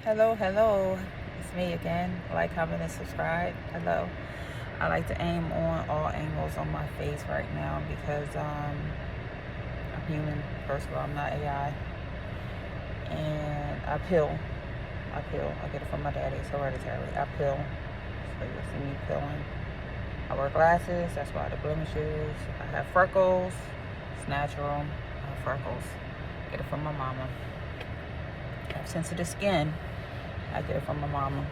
Hello. It's me again. Like, comment, and subscribe. Hello. I like to aim on all angles on my face right now because I'm human. First of all, I'm not AI, and I pill. I pill. I get it from my daddy. It's hereditary. I pill, so you'll see me pilling. I wear glasses. That's why the blemishes. I have freckles. It's natural. I have freckles. Get it from my mama. I have sensitive skin. I get it from my mama.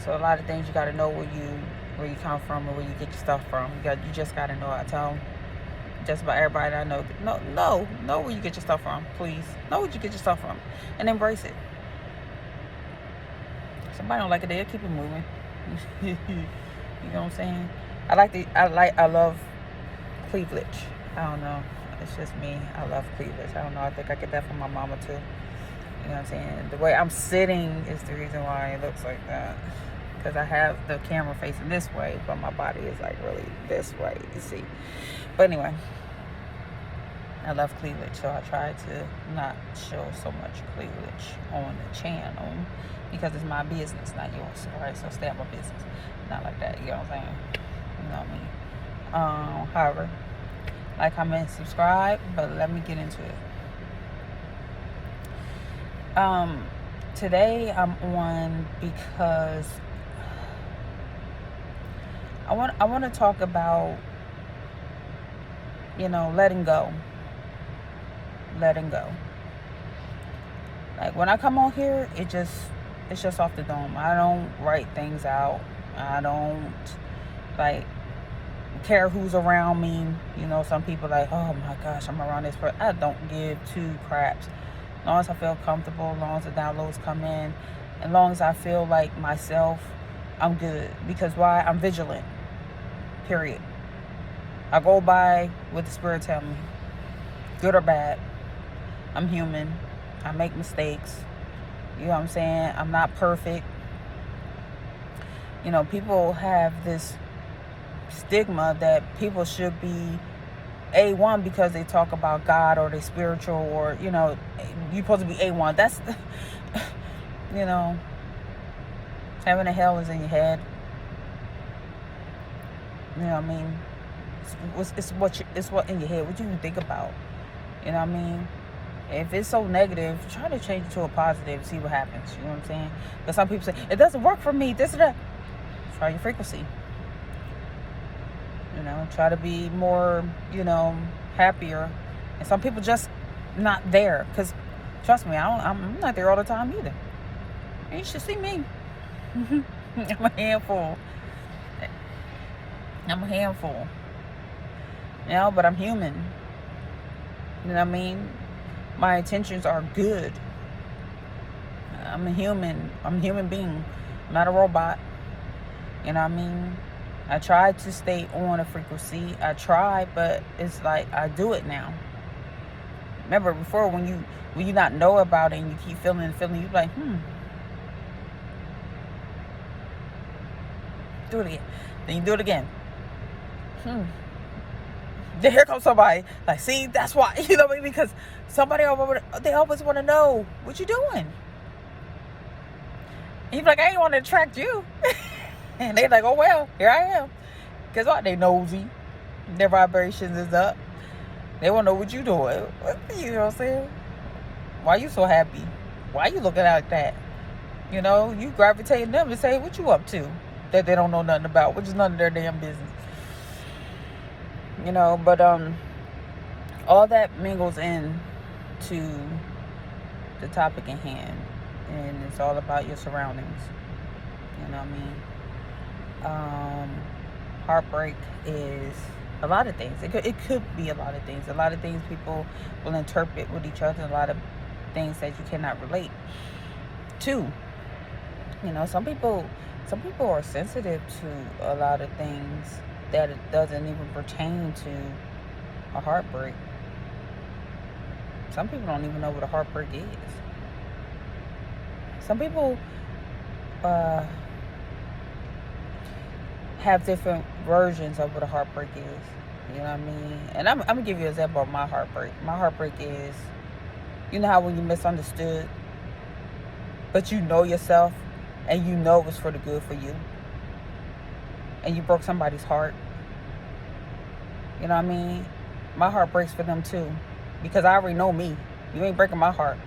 So a lot of things you got to know where you come from and where you get your stuff from. You just got to know. I tell just about everybody that I know, know where you get your stuff from. Please know where you get your stuff from, and embrace it. Somebody don't like it, they'll keep it moving. You know what I'm saying? I love cleavage. I don't know. It's just me. I love cleavage. I don't know. I think I get that from my mama too. You know what I'm saying? The way I'm sitting is the reason why it looks like that. Because I have the camera facing this way, but my body is like really this way, you see. But anyway, I love cleavage, so I try to not show so much cleavage on the channel because it's my business, not yours. All right, so stay out my business. Not like that, you know what I'm saying? You know what I mean? However, like, comment, subscribe, but let me get into it. Today I'm on because I want to talk about, letting go. Letting go. Like, when I come on here, it's just off the dome. I don't write things out. I don't like care who's around me. Some people like, oh my gosh, I'm around this person. I don't give two craps. As long as I feel comfortable, as long as the downloads come in, as long as I feel like myself, I'm good. Because why? I'm vigilant. Period. I go by what the spirit tell me. Good or bad. I'm human. I make mistakes. You know what I'm saying? I'm not perfect. People have this stigma that people should be A1 because they talk about God or they spiritual, or you're supposed to be A1. That's heaven and hell is in your head. You know what I mean? It's what in your head. What do you think about? You know what I mean? If it's so negative, try to change it to a positive. See what happens. You know what I'm saying? Because some people say it doesn't work for me. This or that. Try your frequency. Try to be more, happier. And some people just not there. Because, trust me, I'm not there all the time either. And you should see me. I'm a handful. But I'm human. You know what I mean? My intentions are good. I'm a human being. I'm not a robot. You know what I mean? I try to stay on a frequency. I try, but it's like I do it now. Remember before, when you not know about it and you keep feeling, you're like, do it again. Then you do it again. Then here comes somebody. Like, see, that's why, what I mean? Because somebody they always want to know what you doing. And you're like, I ain't want to attract you. And they like, oh well, here I am. Guess what? They nosy. Their vibrations is up. They want to know what you doing. You know what I'm saying? Why you so happy? Why you looking like that? You gravitating them to say what you up to that they don't know nothing about, which is none of their damn business. But all that mingles in to the topic at hand, and it's all about your surroundings. You know what I mean? Heartbreak is a lot of things. It could be a lot of things. A lot of things people will interpret with each other. A lot of things that you cannot relate to. Some people are sensitive to a lot of things that it doesn't even pertain to a heartbreak. Some people don't even know what a heartbreak is. Some people have different versions of what a heartbreak is. You know what I mean? And I'm going to give you an example of my heartbreak. My heartbreak is, you know how when you misunderstood, but you know yourself and you know it was for the good for you, and you broke somebody's heart. You know what I mean? My heart breaks for them too, because I already know me. You ain't breaking my heart.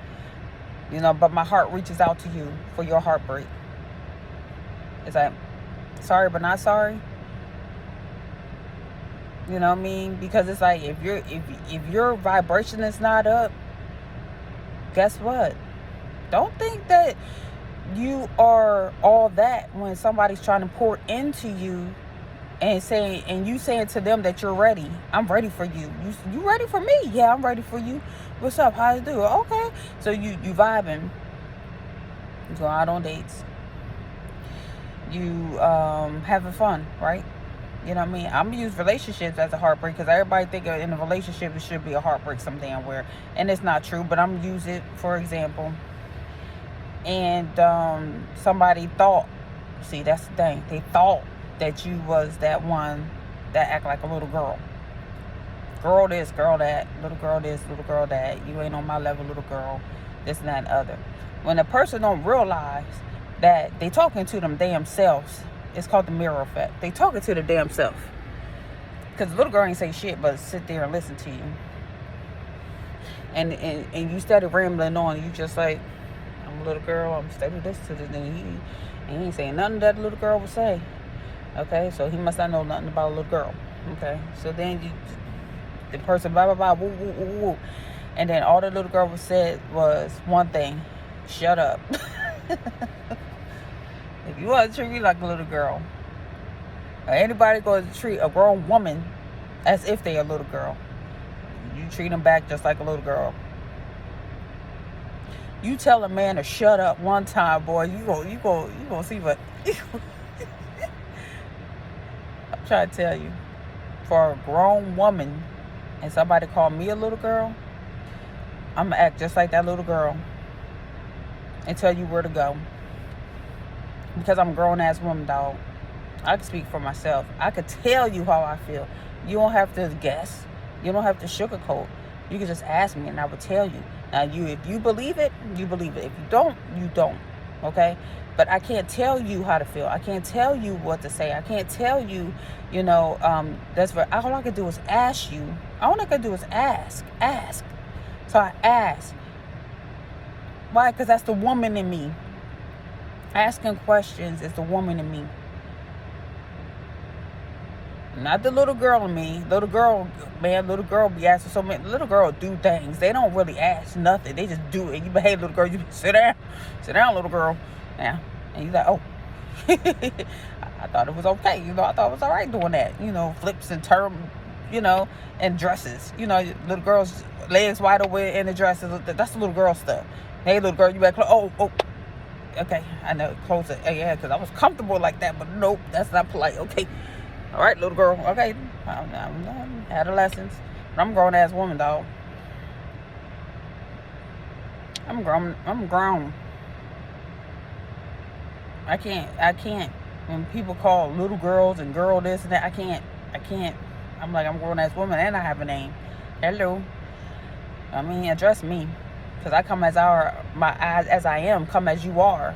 But my heart reaches out to you for your heartbreak. It's like, sorry but not sorry. You know what I mean? Because it's like, if your vibration is not up, guess what? Don't think that you are all that when somebody's trying to pour into you and you saying to them that you're ready. I'm ready for you. You ready for me? Yeah, I'm ready for you. What's up? How you do? Okay. So you vibing. You go out on dates. You having fun, right? You know what I mean? I'm gonna use relationships as a heartbreak because everybody think in a relationship it should be a heartbreak some damn where, and it's not true. But I'm gonna use it for example. And somebody thought, see, that's the thing. They thought that you was that one that act like a little girl. Girl this, girl that, little girl this, little girl that. You ain't on my level, little girl. This and that and other. When a person don't realize that they talking to them damn selves, it's called the mirror effect. They talking to the damn self. Because the little girl ain't say shit but sit there and listen to you. And you started rambling on. You just like, I'm a little girl. I'm steady this to this. And he ain't saying nothing that the little girl would say. Okay, so he must not know nothing about a little girl. Okay, so then the person blah blah blah woo woo woo woo, and then all the little girl was said was one thing: shut up. If you want to treat me like a little girl, or anybody going to treat a grown woman as if they a little girl, you treat them back just like a little girl. You tell a man to shut up one time, boy, you gonna see what. I'm trying to tell you, for a grown woman and somebody call me a little girl, I'm gonna act just like that little girl and tell you where to go. Because I'm a grown ass woman, dog. I can speak for myself. I could tell you how I feel. You don't have to guess. You don't have to sugarcoat. You can just ask me and I will tell you. Now, if you believe it, you believe it. If you don't, you don't. Okay? But I can't tell you how to feel. I can't tell you what to say. I can't tell you, that's what all I can do is ask you. All I can do is ask. So I ask. Why? Because that's the woman in me. Asking questions is the woman in me. Not the little girl in me. Little girl be asking so many. Little girl do things. They don't really ask nothing. They just do it. You behave, little girl. You sit down. Sit down, little girl. Yeah. And you're like, oh. I thought it was okay. I thought it was all right doing that. Flips and turn, and dresses. Little girls, legs wide open in the dresses. That's the little girl stuff. Hey, little girl, you better close. Oh. Okay, I know. Close it. Yeah, because I was comfortable like that. But nope, that's not polite. Okay. All right, little girl. Okay. I'm adolescence. But I'm a grown-ass woman, dog. I'm grown. I can't. When people call little girls and girl this and that, I can't. I'm like, I'm a grown-ass woman and I have a name. Hello. Address me. Because I come as as I am, come as you are.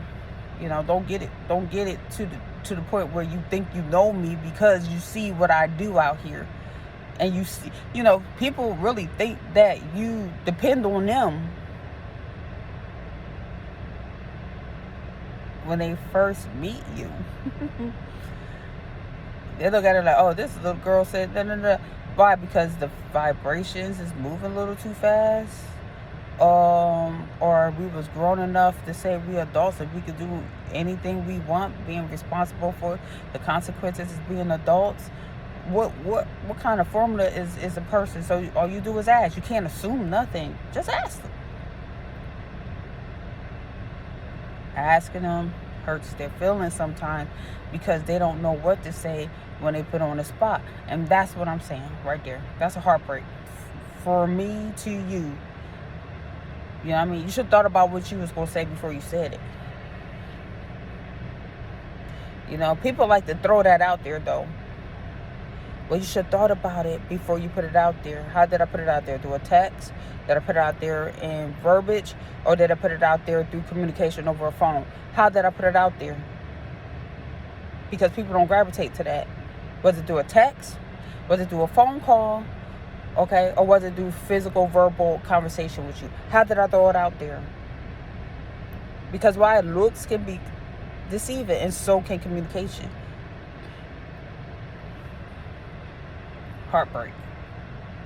Don't get it to the point where you think you know me because you see what I do out here. And you see, people really think that you depend on them when they first meet you. They look at it like, oh, this little girl said da da da. Why? Because the vibrations is moving a little too fast. Or we was grown enough to say we adults and we could do anything we want, being responsible for the consequences of being adults. What kind of formula is a person? So all you do is ask. You can't assume nothing. Just ask them. Asking them hurts their feelings sometimes because they don't know what to say when they put on the spot. And that's what I'm saying right there. That's a heartbreak for me to you. You know what I mean? You should have thought about what you was going to say before you said it. People like to throw that out there, though. Well, you should have thought about it before you put it out there. How did I put it out there? Through a text? Did I put it out there in verbiage? Or did I put it out there through communication over a phone? How did I put it out there? Because people don't gravitate to that. Was it through a text? Was it through a phone call? Okay? Or was it through physical, verbal conversation with you? How did I throw it out there? Because while looks can be deceiving, and so can communication. Heartbreak.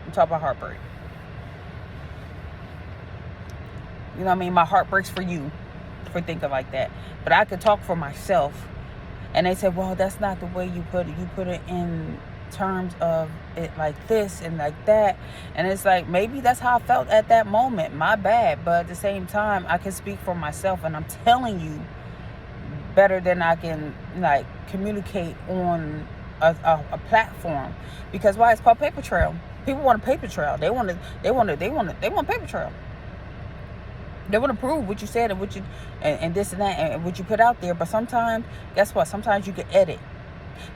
I'm talking about heartbreak. You know what I mean? My heart breaks for you for thinking like that. But I could talk for myself. And they said, well, that's not the way you put it. You put it in terms of it like this and like that. And it's like, maybe that's how I felt at that moment. My bad. But at the same time, I can speak for myself. And I'm telling you better than I can like communicate on a platform. Because why? It's called paper trail. People want a paper trail. They want paper trail. They want to prove what you said and what you and this and that and what you put out there. But sometimes, guess what? Sometimes you can edit.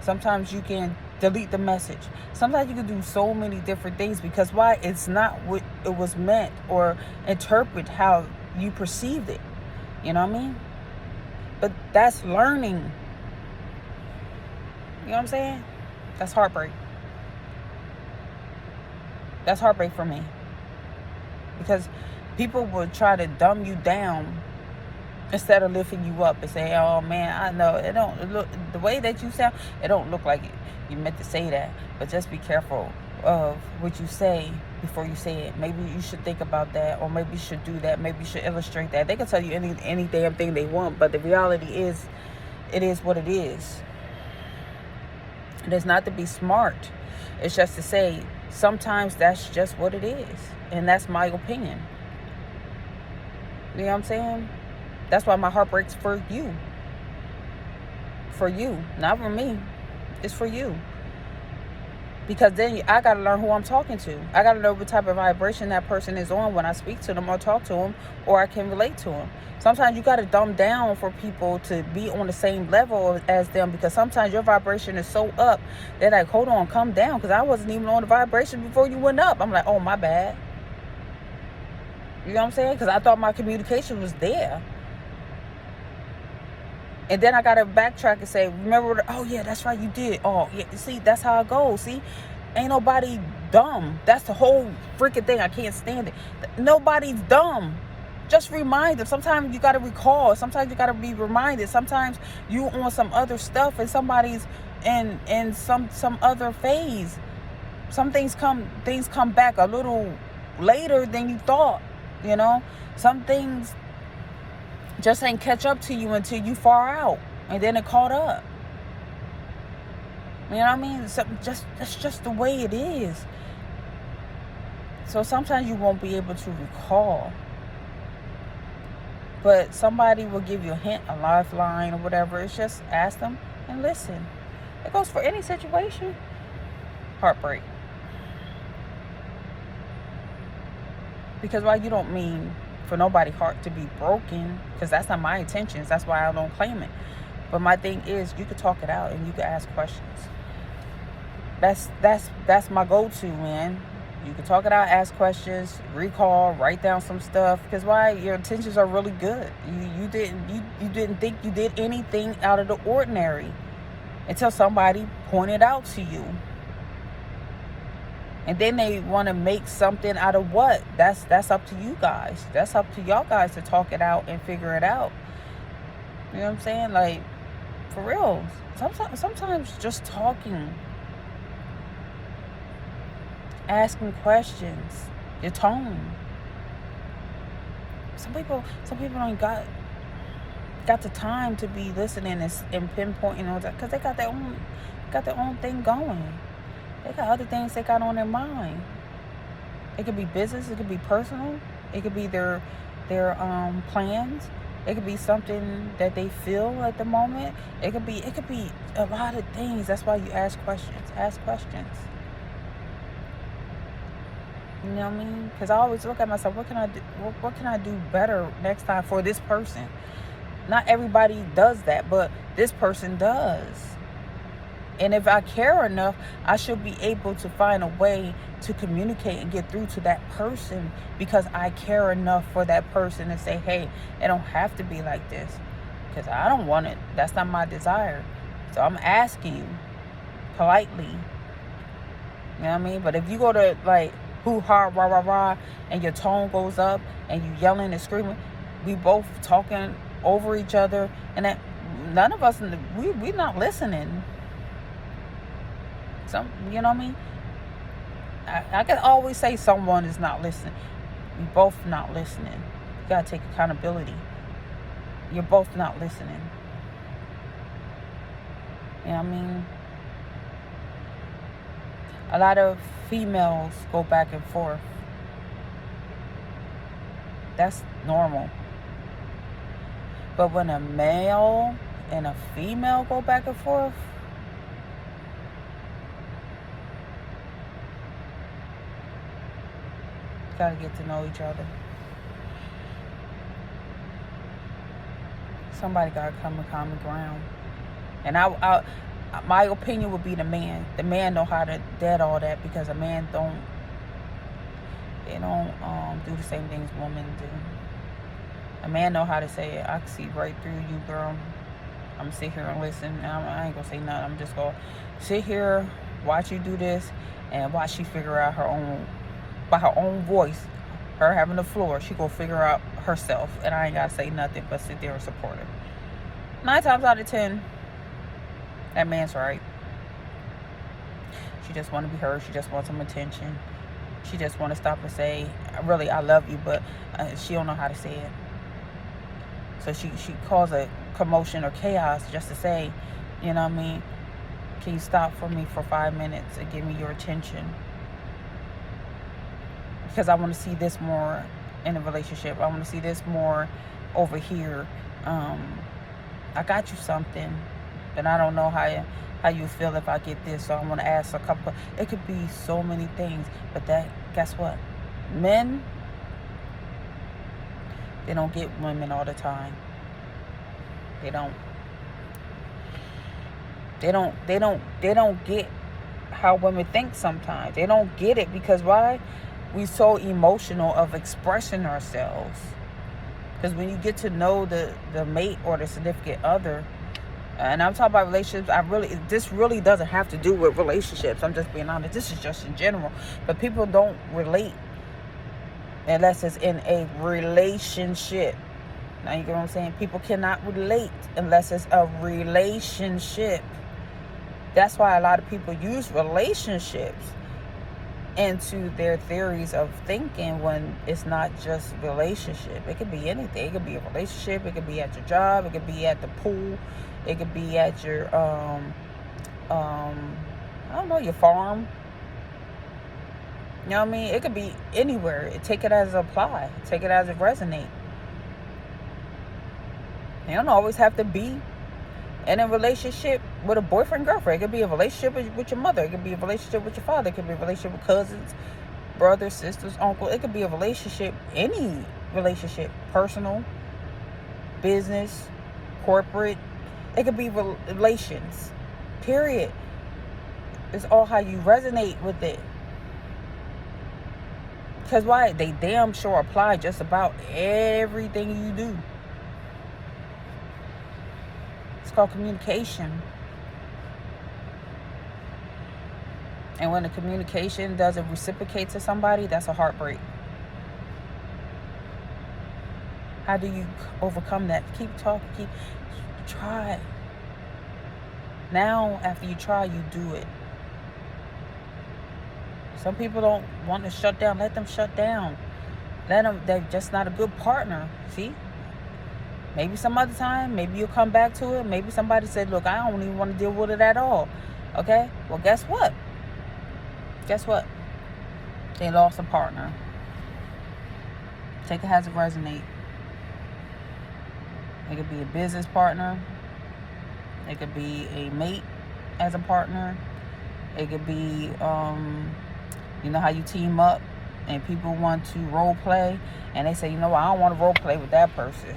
Sometimes you can delete the message. Sometimes you can do so many different things, because why? It's not what it was meant, or interpret how you perceived it. You know what I mean? But that's learning. You know what I'm saying? That's heartbreak. That's heartbreak for me. Because people will try to dumb you down instead of lifting you up and say, oh man, I know it don't look the way that you sound, it don't look like you meant to say that. But just be careful of what you say before you say it. Maybe you should think about that, or maybe you should do that, maybe you should illustrate that. They can tell you any damn thing they want, but the reality is, it is what it is. And it's not to be smart. It's just to say, sometimes that's just what it is. And that's my opinion. You know what I'm saying? That's why my heart breaks for you. For you. Not for me. It's for you. Because then I got to learn who I'm talking to. I got to know what type of vibration that person is on when I speak to them or talk to them, or I can relate to them. Sometimes you got to dumb down for people to be on the same level as them, because sometimes your vibration is so up, they're like, hold on, come down, because I wasn't even on the vibration before you went up. I'm like, oh, my bad. You know what I'm saying? Because I thought my communication was there. And then I got to backtrack and say, remember, oh, yeah, that's right, you did. Oh, yeah, see, that's how it goes. See, ain't nobody dumb. That's the whole freaking thing. I can't stand it. Nobody's dumb. Just remind them. Sometimes you got to recall. Sometimes you got to be reminded. Sometimes you on some other stuff and somebody's in some other phase. Some things come back a little later than you thought, you know. Some things just ain't catch up to you until you far out, and then it caught up. You know what I mean? So that's just the way it is. So sometimes you won't be able to recall, but somebody will give you a hint, a lifeline, or whatever. It's just ask them and listen. It goes for any situation. Heartbreak. Because why? You don't mean for nobody's heart to be broken, because that's not my intentions. That's why I don't claim it. But my thing is, you could talk it out and you could ask questions. That's my go-to, man. You can talk it out, ask questions, recall, write down some stuff. Because why? Your intentions are really good. You didn't think you did anything out of the ordinary until somebody pointed out to you. And then they want to make something out of what? That's up to you guys. That's up to y'all guys to talk it out and figure it out. You know what I'm saying? Like, for real. Sometimes just talking, asking questions, your tone. Some people don't got the time to be listening and pinpointing all that, because they got their own thing going. They got other things they got on their mind. It could be business. It could be personal. It could be their plans. It could be something that they feel at the moment. It could be a lot of things. That's why you ask questions. Ask questions. You know what I mean? Because I always look at myself. What can I do? What can I do better next time for this person? Not everybody does that, but this person does. And if I care enough, I should be able to find a way to communicate and get through to that person, because I care enough for that person to say, hey, it don't have to be like this, because I don't want it. That's not my desire. So I'm asking you politely. You know what I mean? But if you go to like hoo-ha, rah, rah, rah, and your tone goes up and you yelling and screaming, we both talking over each other, and that none of us, we not listening. You know what I mean? I can always say someone is not listening. We both not listening. You gotta take accountability. You're both not listening. You know what I mean? A lot of females go back and forth. That's normal. But when a male and a female go back and forth, gotta get to know each other. Somebody gotta come to common ground. And my opinion would be the man. The man know how to dead all that, because a man don't do the same things women do. A man know how to say it. I can see right through you, girl. I'm gonna sit here and listen. And I ain't gonna say nothing. I'm just gonna sit here, watch you do this, and watch you figure out by her own voice, her having the floor, she gonna figure out herself, and I ain't gotta say nothing but sit there and support her. 9 times out of 10, that man's right. She just want to be heard. She just wants some attention. She just want to stop and say, really, I love you, but she don't know how to say it. So she cause a commotion or chaos just to say, you know what I mean, can you stop for me for 5 minutes and give me your attention? Because I want to see this more in a relationship. I want to see this more over here. I got you something, but I don't know how you feel if I get this. So I want to ask a couple. It could be so many things, but guess what? Men, they don't get women all the time. They don't get how women think sometimes. They don't get it because why? We so emotional of expressing ourselves. Because when you get to know the mate or the significant other, and I'm talking about relationships, this really doesn't have to do with relationships. I'm just being honest. This is just in general. But people don't relate unless it's in a relationship. Now you get what I'm saying? People cannot relate unless it's a relationship. That's why a lot of people use relationships into their theories of thinking when it's not just relationship. It could be anything. It could be a relationship. It could be at your job. It could be at the pool. It could be at your I don't know, your farm. You know what I mean? It could be anywhere. Take it as it apply. Take it as it resonate. You don't always have to be in a relationship with a boyfriend, girlfriend. It could be a relationship with your mother. It could be a relationship with your father. It could be a relationship with cousins, brothers, sisters, uncle. It could be a relationship, any relationship, personal, business, corporate. It could be relations, period. It's all how you resonate with it. Because why? They damn sure apply just about everything you do. It's called communication. And when the communication doesn't reciprocate to somebody, that's a heartbreak. How do you overcome that? Keep talking, try. Now, after you try, you do it. Some people don't want to shut down. Let them shut down. Let them. They're just not a good partner. See? Maybe some other time. Maybe you'll come back to it. Maybe somebody said, look, I don't even want to deal with it at all. Okay? Well, guess what? Guess what? They lost a partner. Take it as it resonate. It could be a business partner. It could be a mate as a partner. It could be, you know how you team up and people want to role play and they say, you know what, I don't want to role play with that person.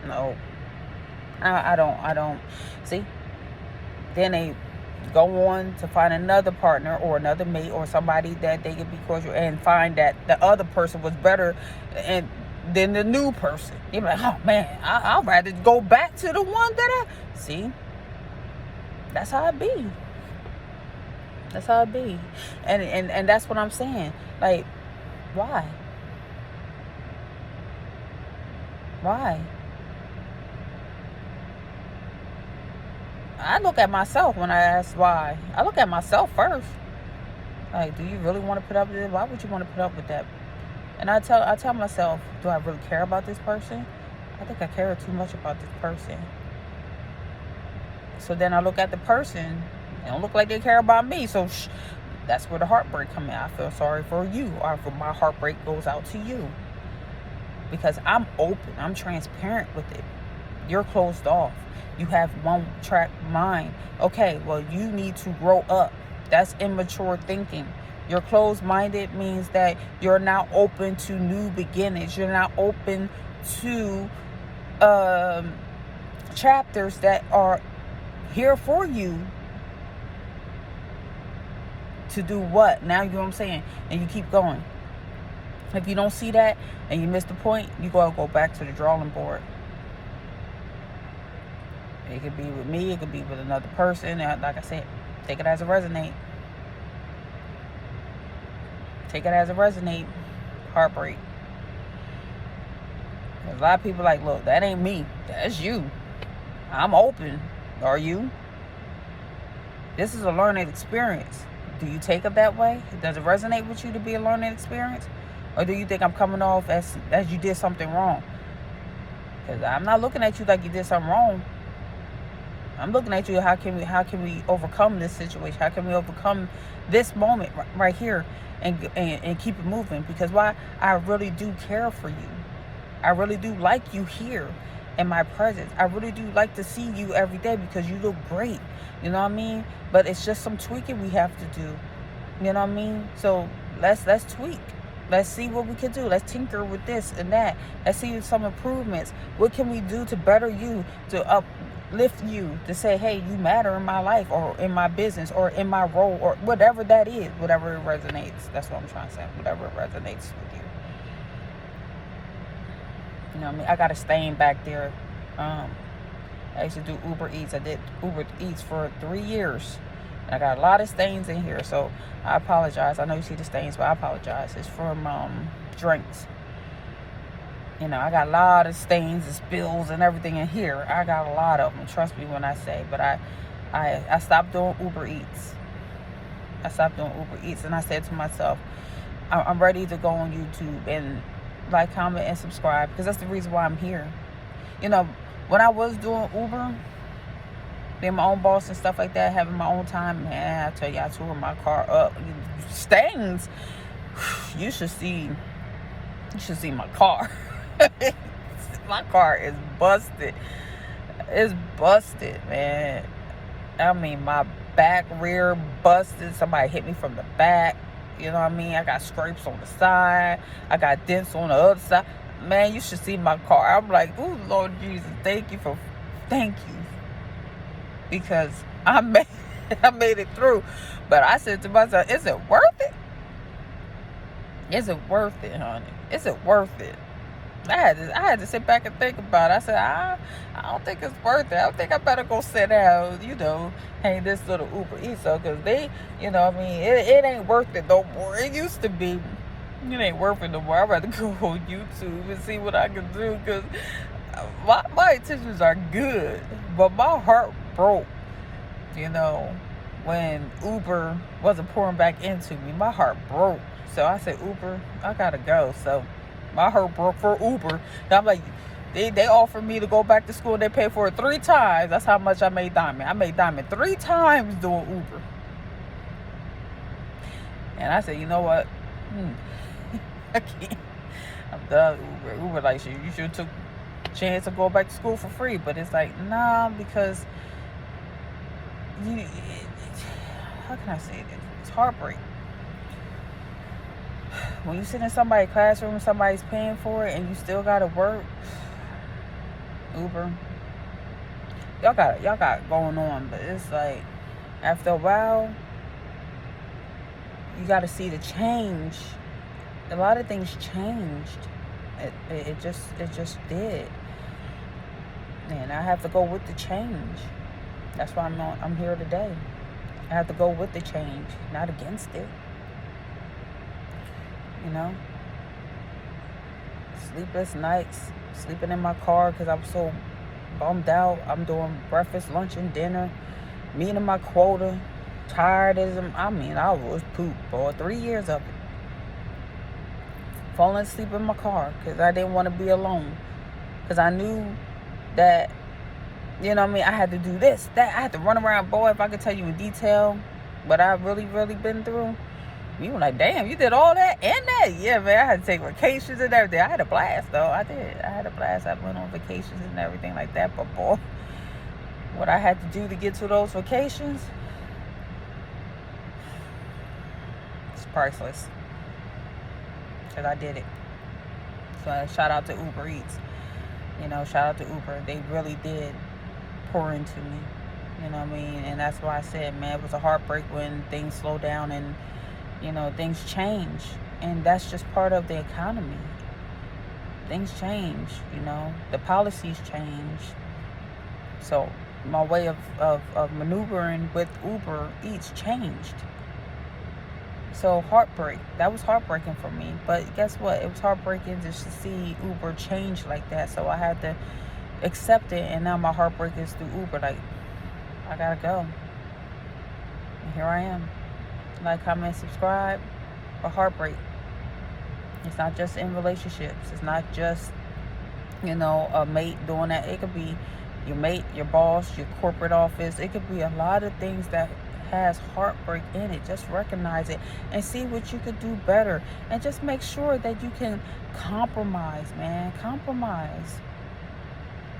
No. I don't see. Then they go on to find another partner or another mate or somebody that they could be cordial and find that the other person was better and than the new person. You're like, oh man, I'd rather go back to the one that I see. That's how it be. That's how it be. And that's what I'm saying. Like, why? Why? I look at myself when I ask why. I look at myself first. Like, do you really want to put up with it? Why would you want to put up with that? And I tell myself, do I really care about this person? I think I care too much about this person. So then I look at the person. They don't look like they care about me. So that's where the heartbreak comes in. I feel sorry for you, or for my heartbreak goes out to you. Because I'm open. I'm transparent with it. You're closed off. You have one track mind. Okay, well, you need to grow up. That's immature thinking. You're closed-minded means that you're now open to new beginnings. You're now open to chapters that are here for you to do what? Now you know what I'm saying? And you keep going. If you don't see that and you miss the point, you gotta go back to the drawing board. It could be with me, it could be with another person. Like I said, take it as it resonate. Take it as it resonate. Heartbreak. A lot of people like, look, that ain't me. That's you. I'm open. Are you? This is a learning experience. Do you take it that way? Does it resonate with you to be a learning experience? Or do you think I'm coming off as you did something wrong? Because I'm not looking at you like you did something wrong. I'm looking at you, how can we overcome this situation? How can we overcome this moment right here and keep it moving? Because why? I really do care for you. I really do like you here in my presence. I really do like to see you every day because you look great. You know what I mean? But it's just some tweaking we have to do. You know what I mean? So let's tweak. Let's see what we can do. Let's tinker with this and that. Let's see some improvements. What can we do to better you, to uplift you, to say, hey, you matter in my life or in my business or in my role or whatever that is, whatever it resonates. That's what I'm trying to say. Whatever it resonates with you. You know what I mean? I got a stain back there. I used to do Uber Eats. I did Uber Eats for 3 years. I got a lot of stains in here, so I apologize. I know you see the stains, but I apologize. It's from drinks. You know, I got a lot of stains and spills and everything in here. I got a lot of them. Trust me when I say. But I stopped doing Uber Eats. I stopped doing Uber Eats, and I said to myself, I'm ready to go on YouTube and like, comment, and subscribe, because that's the reason why I'm here. You know, when I was doing Uber, being my own boss and stuff like that, having my own time, man, I tell you, I tore my car up. Stains. You should see my car. My car is busted. It's busted, man. I mean, my back rear busted. Somebody hit me from the back. You know what I mean? I got scrapes on the side. I got dents on the other side. Man, you should see my car. I'm like, oh, Lord Jesus, thank you. Because I made it through. But I said to myself, is it worth it? Is it worth it, honey? Is it worth it? I had to sit back and think about it. I said, I don't think it's worth it. I think I better go sit down, hang this little Uber Eats up, because they, you know what I mean, it ain't worth it no more. It used to be. It ain't worth it no more. I'd rather go on YouTube and see what I can do, because my intentions are good, but my heart broke, when Uber wasn't pouring back into me. My heart broke. So I said, Uber, I gotta go. So my heart broke for Uber. And I'm like, they offered me to go back to school and they paid for it 3 times. That's how much I made Diamond. I made Diamond 3 times doing Uber. And I said, you know what? I can't. I'm done Uber. Uber like, you should have took a chance to go back to school for free. But it's like, nah, because how can I say this? It's heartbreak. When you sit in somebody's classroom, somebody's paying for it, and you still gotta work. Uber, y'all got going on, but it's like after a while, you got to see the change. A lot of things changed. It just did, and I have to go with the change. That's why I'm here today. I have to go with the change, not against it. You know, sleepless nights, sleeping in my car because I was so bummed out. I'm doing breakfast, lunch, and dinner, meeting my quota. Tired as I was poop, boy. 3 years of it. Falling asleep in my car because I didn't want to be alone. Because I knew that, I had to do this, that. I had to run around. Boy, if I could tell you in detail what I really, really been through, you were like, damn, you did all that and that. Yeah, man, I had to take vacations and everything. I had a blast, though. I did. I had a blast. I went on vacations and everything like that. But, boy, what I had to do to get to those vacations, it's priceless. Because I did it. So, shout out to Uber Eats. Shout out to Uber. They really did pour into me. You know what I mean? And that's why I said, man, it was a heartbreak when things slow down and, things change. And that's just part of the economy. Things change, the policies change. So my way of maneuvering with Uber Eats changed. So heartbreak, that was heartbreaking for me. But guess what? It was heartbreaking just to see Uber change like that. So I had to accept it. And now my heartbreak is through Uber. Like, I gotta go. And here I am. Like, comment, subscribe. But heartbreak, it's not just in relationships. It's not just, a mate doing that. It could be your mate, your boss, your corporate office. It could be a lot of things that has heartbreak in it. Just recognize it and see what you could do better. And just make sure that you can compromise, man. Compromise.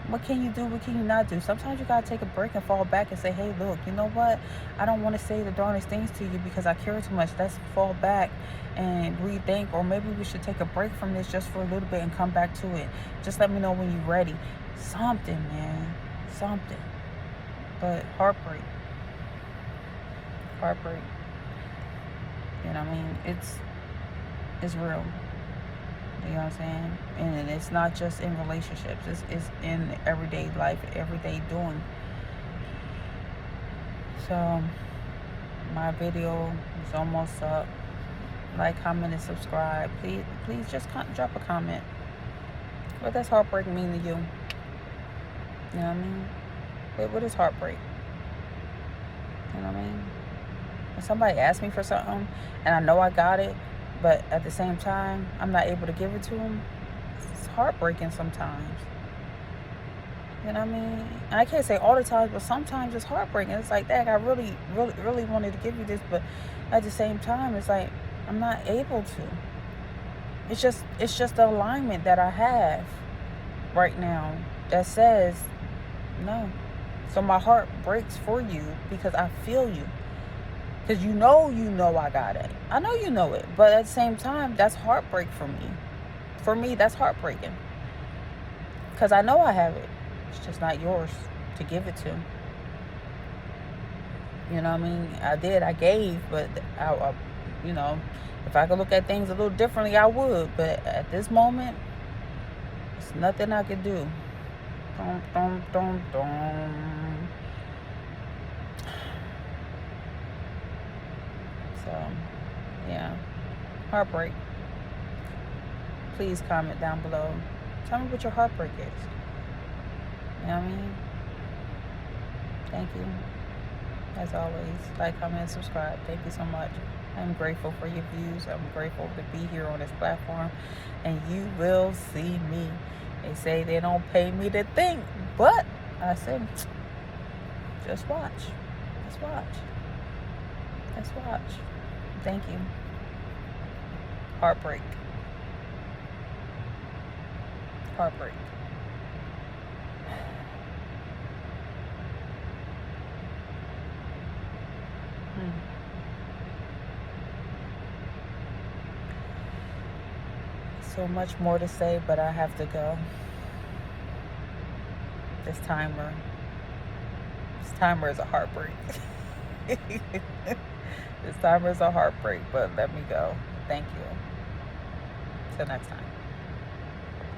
What can you do? What can you not do? Sometimes you got to take a break and fall back and say, hey, look, you know what? I don't want to say the darndest things to you because I care too much. Let's fall back and rethink. Or maybe we should take a break from this just for a little bit and come back to it. Just let me know when you're ready. Something, man. Something. But heartbreak. Heartbreak. You know what I mean? It's real. You know what I'm saying? And it's not just in relationships. It's in everyday life, everyday doing. So, my video is almost up. Like, comment, and subscribe. Please just drop a comment. What does heartbreak mean to you? You know what I mean? What is heartbreak? You know what I mean? When somebody asks me for something and I know I got it, but at the same time, I'm not able to give it to them, it's heartbreaking sometimes. You know what I mean? And I can't say all the time, but sometimes it's heartbreaking. It's like, dang, I really, really, really wanted to give you this, but at the same time, it's like, I'm not able to. It's just the alignment that I have right now that says no. So my heart breaks for you because I feel you. Because you know I got it. I know you know it. But at the same time, that's heartbreak for me. For me, that's heartbreaking. Because I know I have it. It's just not yours to give it to. You know what I mean? I did. I gave. But, if I could look at things a little differently, I would. But at this moment, there's nothing I could do. Dum, dum, dum, dum. So, yeah, heartbreak. Please comment down below. Tell me what your heartbreak is. You know what I mean? Thank you. As always, like, comment, and subscribe. Thank you so much. I'm grateful for your views. I'm grateful to be here on this platform. And you will see me. They say they don't pay me to think. But I said, just watch. Just watch. Just watch. Thank you. Heartbreak. Heartbreak. So much more to say, but I have to go. This timer This timer is a heartbreak. This timer is a heartbreak, but let me go. Thank you. Till next time.